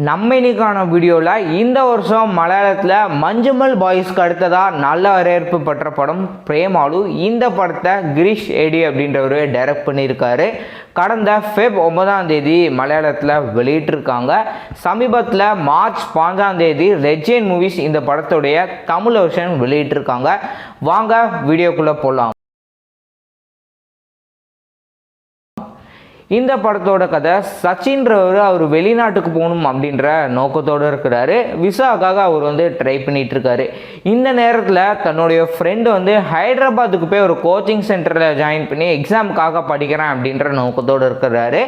நம்ம இன்னைக்கான வீடியோவில் இந்த வருஷம் மலையாளத்தில் மஞ்சுமல் பாய்ஸ்க்கு அடுத்ததாக நல்ல வரவேற்பு பெற்ற படம் பிரேமாலு. இந்த படத்தை கிரீஷ் ஏடி அப்படின்றவர் டைரக்ட் பண்ணியிருக்காரு. கடந்த ஃபெப் 9 மலையாளத்தில் வெளியிட்டிருக்காங்க. சமீபத்தில் மார்ச் 5 ரெட்ஜெயின் மூவிஸ் இந்த படத்துடைய தமிழ் வெர்ஷன் வெளியிட்டிருக்காங்க. வாங்க வீடியோக்குள்ளே போகலாம். இந்த படத்தோட கதை சச்சின்றவர் அவர் வெளிநாட்டுக்கு போகணும் அப்படின்ற நோக்கத்தோடு இருக்கிறாரு. விசாவுக்காக அவர் ட்ரை பண்ணிகிட்டு இருக்காரு. இந்த நேரத்தில் தன்னுடைய ஃப்ரெண்டு ஹைதராபாத்துக்கு போய் ஒரு கோச்சிங் சென்டரில் ஜாயின் பண்ணி எக்ஸாமுக்காக படிக்கிறேன் அப்படின்ற நோக்கத்தோடு இருக்கிறாரு.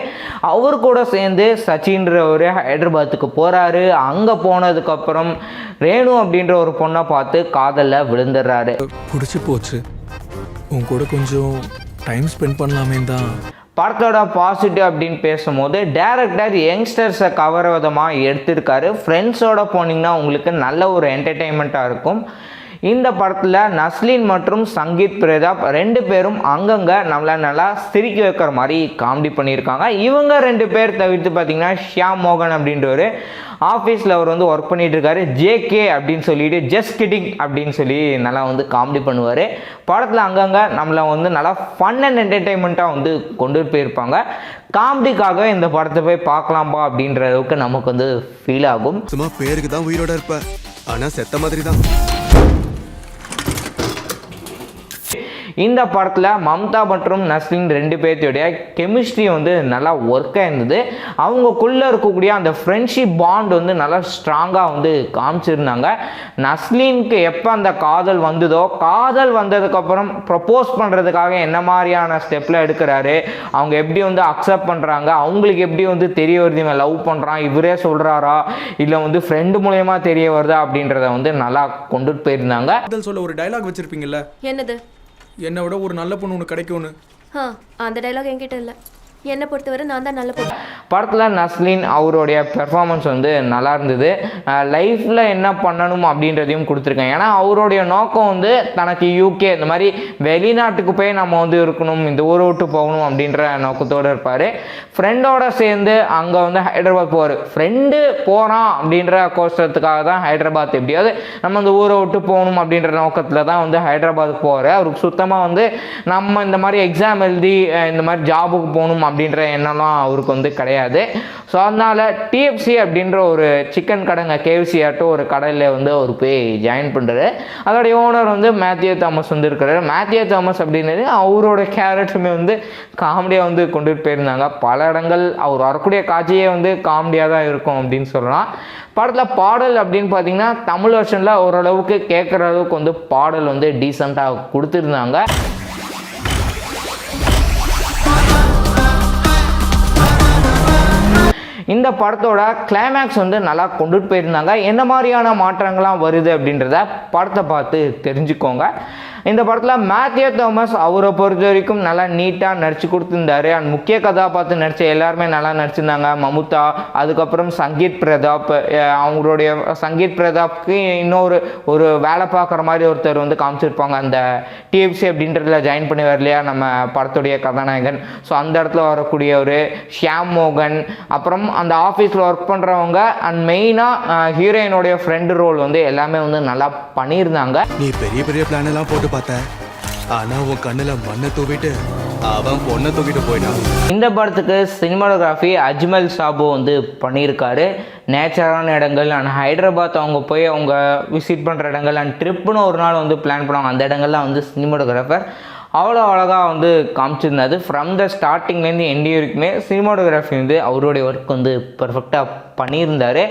அவர் கூட சேர்ந்து சச்சின்றவர் ஹைதராபாத்துக்கு போகிறாரு. அங்கே போனதுக்கப்புறம் ரேணு அப்படின்ற ஒரு பொண்ணை பார்த்து காதலில் விழுந்துடுறாரு. பிடிச்சி போச்சு, உன் கூட கொஞ்சம் டைம் ஸ்பெண்ட் பண்ணலாமே தான். படத்தோட பாசிட்டிவ் அப்படின்னு பேசும்போது டைரக்டர் யங்ஸ்டர்ஸை கவர விதமாக எடுத்திருக்காரு. ஃப்ரெண்ட்ஸோடு போனீங்கன்னா உங்களுக்கு நல்ல ஒரு என்டர்டெயின்மெண்ட்டாக இருக்கும். இந்த படத்தில் நஸ்லின் மற்றும் சங்கீத் பிரதாப் 2 பேரும் அங்கங்கே நம்மளை நல்லா சிரிக்க வைக்கிற மாதிரி காமெடி பண்ணியிருக்காங்க. இவங்க 2 பேர் தவிர்த்து பார்த்திங்கன்னா ஷியாம் மோகன் அப்படின்றவர் ஆஃபீஸில் அவர் ஒர்க் பண்ணிகிட்டு இருக்காரு. ஜேகே அப்படின்னு சொல்லிட்டு ஜஸ்ட் கிட்டிங் அப்படின்னு சொல்லி நல்லா காமெடி பண்ணுவார். படத்தில் அங்கங்கே நம்மளை நல்லா ஃபன் அண்ட் என்டர்டெயின்மெண்ட்டாக கொண்டு போயிருப்பாங்க. காமெடிக்காக இந்த படத்தை போய் பார்க்கலாம்பா அப்படின்ற அளவுக்கு நமக்கு ஃபீல் ஆகும். சும்மா பேருக்கு தான் உயிரோட இருப்ப, ஆனால் செத்த மாதிரி தான். இந்த படத்தில் மம்தா மற்றும் நஸ்லின் 2 பேர்த்துடைய கெமிஸ்ட்ரி நல்லா ஒர்க்காக இருந்தது. அவங்கக்குள்ளே இருக்கக்கூடிய அந்த ஃப்ரெண்ட்ஷிப் பாண்ட் நல்லா ஸ்ட்ராங்காக காமிச்சிருந்தாங்க. நஸ்லினுக்கு எப்போ அந்த காதல் வந்ததோ, காதல் வந்ததுக்கப்புறம் ப்ரப்போஸ் பண்ணுறதுக்காக என்ன மாதிரியான ஸ்டெப்பில் எடுக்கிறாரு, அவங்க எப்படி அக்செப்ட் பண்ணுறாங்க, அவங்களுக்கு எப்படி தெரிய வருது இவன் லவ் பண்ணுறான், இவரே சொல்கிறாரா இல்லை ஃப்ரெண்டு மூலயமா தெரிய வருதா அப்படின்றத நல்லா கொண்டுட்டு போயிருந்தாங்க. சொல்ல ஒரு டைலாக் வச்சிருப்பீங்கல்ல, என்னது? என்னை விட ஒரு நல்ல பொண்ணு ஒன்று கிடைக்கும்னு. அந்த டைலாக் என்கிட்ட இல்லை. என்னை பொறுத்தவரை நான் தான் நல்ல பொண்ணு. படத்தில் நஸ்லின் அவருடைய பெர்ஃபார்மன்ஸ் நல்லா இருந்தது. லைஃப்பில் என்ன பண்ணணும் அப்படின்றதையும் கொடுத்துருக்கேன். ஏன்னா அவருடைய நோக்கம் தனக்கு யூகே இந்த மாதிரி வெளிநாட்டுக்கு போய் நம்ம இருக்கணும், இந்த ஊரை விட்டு போகணும் அப்படின்ற நோக்கத்தோடு இருப்பார். ஃப்ரெண்டோட சேர்ந்து அங்கே ஹைதராபாத் போவார். ஃப்ரெண்டு போகிறான் அப்படின்ற கோஷத்துக்காக தான் ஹைதராபாத், எப்படியாவது நம்ம இந்த ஊரை விட்டு போகணும் அப்படின்ற நோக்கத்தில் தான் ஹைதராபாத்துக்கு போவார். அவருக்கு சுத்தமாக நம்ம இந்த மாதிரி எக்ஸாம் எழுதி இந்த மாதிரி ஜாபுக்கு போகணும் அப்படின்ற எண்ணம்லாம் அவருக்கு கிடையாது. ஸோ அதனால் டிஎஃப்சி அப்படின்ற ஒரு சிக்கன் கடைங்க, கேஎஃப்சி ஆட்டும் ஒரு கடையில் அவர் போய் ஜாயின் பண்ணுறாரு. அதோடைய ஓனர் மேத்யூ தாமஸ் இருக்கிறாரு. மேத்யூ தாமஸ் அப்படின்றது அவரோட கேரக்டருமே காமெடியாக கொண்டுட்டு போயிருந்தாங்க. பல இடங்கள் அவர் வரக்கூடிய காட்சியே காமெடியாக தான் இருக்கும் அப்படின்னு சொல்லலாம். படத்தில் பாடல் அப்படின்னு பார்த்தீங்கன்னா தமிழ் வெர்ஷனில் ஓரளவுக்கு கேட்குற அளவுக்கு பாடல் டீசெண்டாக கொடுத்துருந்தாங்க. இந்த படத்தோட கிளைமேக்ஸ் நல்லா கொண்டுட்டு போயிருந்தாங்க. என்ன மாதிரியான மாற்றங்கள்லாம் வருது அப்படின்றத படத்தை பார்த்து தெரிஞ்சுக்கோங்க. இந்த படத்தில் மேத்யூ தாமஸ் அவரை பொறுத்த வரைக்கும் நல்லா நீட்டாக நடிச்சு கொடுத்துருந்தாரு. அண்ட் முக்கிய கதாபாத்திரம் நடித்த எல்லாருமே நல்லா நடிச்சிருந்தாங்க. மமுதா, அதுக்கப்புறம் சங்கீத் பிரதாப், அவங்களுடைய சங்கீத் பிரதாப்க்கு ஒரு வேலை பார்க்குற மாதிரி ஒருத்தர் காமிச்சிருப்பாங்க. அந்த டிஎஃப்சி அப்படின்றதுல ஜாயின் பண்ணி வரலையா நம்ம படத்துடைய கதாநாயகன். ஸோ அந்த இடத்துல வரக்கூடிய ஒரு ஷியாம் மோகன், அப்புறம் அந்த ஆஃபீஸில் ஒர்க் பண்ணுறவங்க, அண்ட் மெயினாக ஹீரோயினுடைய ஃப்ரெண்டு ரோல் எல்லாமே நல்லா பண்ணியிருந்தாங்க. நீ பெரிய பெரிய பிளான் எல்லாம் போட்டு பார்த்தேன், ஆனா உன் கண்ணுல மண்ணை தூவிட்டு அவன் பொண்ணை தூக்கிட்டு போயிட்டான். இந்த படத்துக்கு சினிமாட்டோகிராஃபி அஜ்மல் சாபு பண்ணியிருக்காரு. நேச்சரான இடங்கள் அண்ட் ஹைதராபாத் அவங்க போய் அவங்க விசிட் பண்ணுற இடங்கள் அண்ட் ட்ரிப்புன்னு ஒரு நாள் பிளான் பண்ணுவாங்க. அந்த இடங்கள்லாம் சினிமாட்டோகிராஃபர் அவ்வளோ அழகாக காமிச்சிருந்தாது. ஃப்ரம் த ஸ்டார்டிங்லேருந்து எண்டி வரைக்குமே சினிமாட்டோகிராஃபி அவருடைய ஒர்க் பர்ஃபெக்டாக பண்ணியிருந்தார்.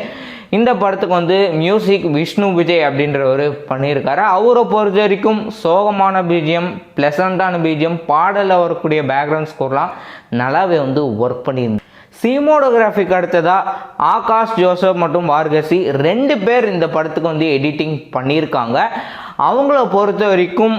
இந்த படத்துக்கு மியூசிக் விஷ்ணு விஜய் அப்படின்றவர் பண்ணியிருக்காரு. அவரை பொறுத்த வரைக்கும் சோகமான பிஜிஎம், ப்ளசண்ட்டான பிஜிஎம், பாடலில் வரக்கூடிய பேக்ரவுண்ட் ஸ்கோர்லாம் நல்லாவே ஒர்க் பண்ணியிருந்தார். சினிமாட்டோகிராஃபிக்கு அடுத்ததாக ஆகாஷ் ஜோசப் மற்றும் வார்கசி 2 பேர் இந்த படத்துக்கு எடிட்டிங் பண்ணியிருக்காங்க. அவங்கள பொறுத்த வரைக்கும்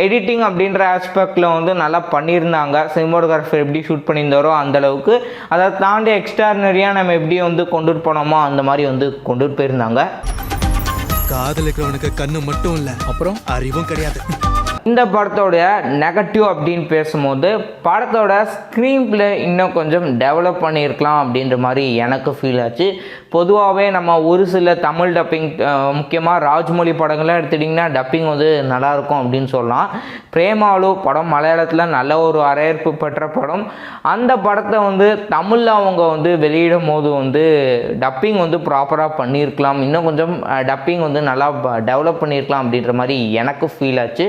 எடிட்டிங் அப்படின்ற ஆஸ்பெக்டில் நல்லா பண்ணியிருந்தாங்க. சினிமாட்டோகிராஃபர் எப்படி ஷூட் பண்ணியிருந்தாரோ அந்தளவுக்கு, அதை தாண்டி எக்ஸ்ட்ரானரியாக நம்ம எப்படி கொண்டுட்டு போனோமோ அந்த மாதிரி கொண்டுட்டு போயிருந்தாங்க. காதலிக்கிறவனுக்கு கண்ணு மட்டும் இல்லை, அப்புறம் அறிவும் கிடையாது. இந்த படத்தோட நெகட்டிவ் அப்படின்னு பேசும்போது படத்தோட ஸ்க்ரீன் பிளே இன்னும் கொஞ்சம் டெவலப் பண்ணியிருக்கலாம் அப்படின்ற மாதிரி எனக்கு ஃபீல் ஆச்சு. பொதுவாகவே நம்ம ஒரு சில தமிழ் டப்பிங் முக்கியமாக ராஜ்மொழி படங்கள்லாம் எடுத்துட்டிங்கன்னா டப்பிங் வந்து நல்லாயிருக்கும் அப்படின்னு சொல்லலாம். பிரேமாலு படம் மலையாளத்தில் நல்ல ஒரு வரவேற்பு பெற்ற படம். அந்த படத்தை வந்து தமிழில் அவங்க வந்து வெளியிடும் போது வந்து டப்பிங் வந்து ப்ராப்பராக பண்ணியிருக்கலாம், இன்னும் கொஞ்சம் டப்பிங் வந்து நல்லா டெவலப் பண்ணியிருக்கலாம் அப்படின்ற மாதிரி எனக்கு ஃபீல் ஆச்சு.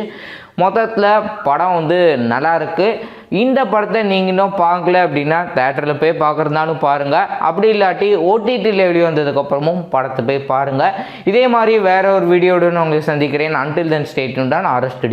மொத்தத்தில் படம் வந்து நல்லா இருக்குது. இந்த படத்தை நீங்கள் இன்னும் பார்க்கல அப்படின்னா தேட்டரில் போய் பார்க்குறதுனாலும் பாருங்கள், அப்படி இல்லாட்டி ஓடிடியில் வெளியே வந்ததுக்கப்புறமும் படத்தை போய் பாருங்கள். இதே மாதிரி வேற ஒரு வீடியோடு நான் உங்களை சந்திக்கிறேன். Until then stay tuned on RS Studio.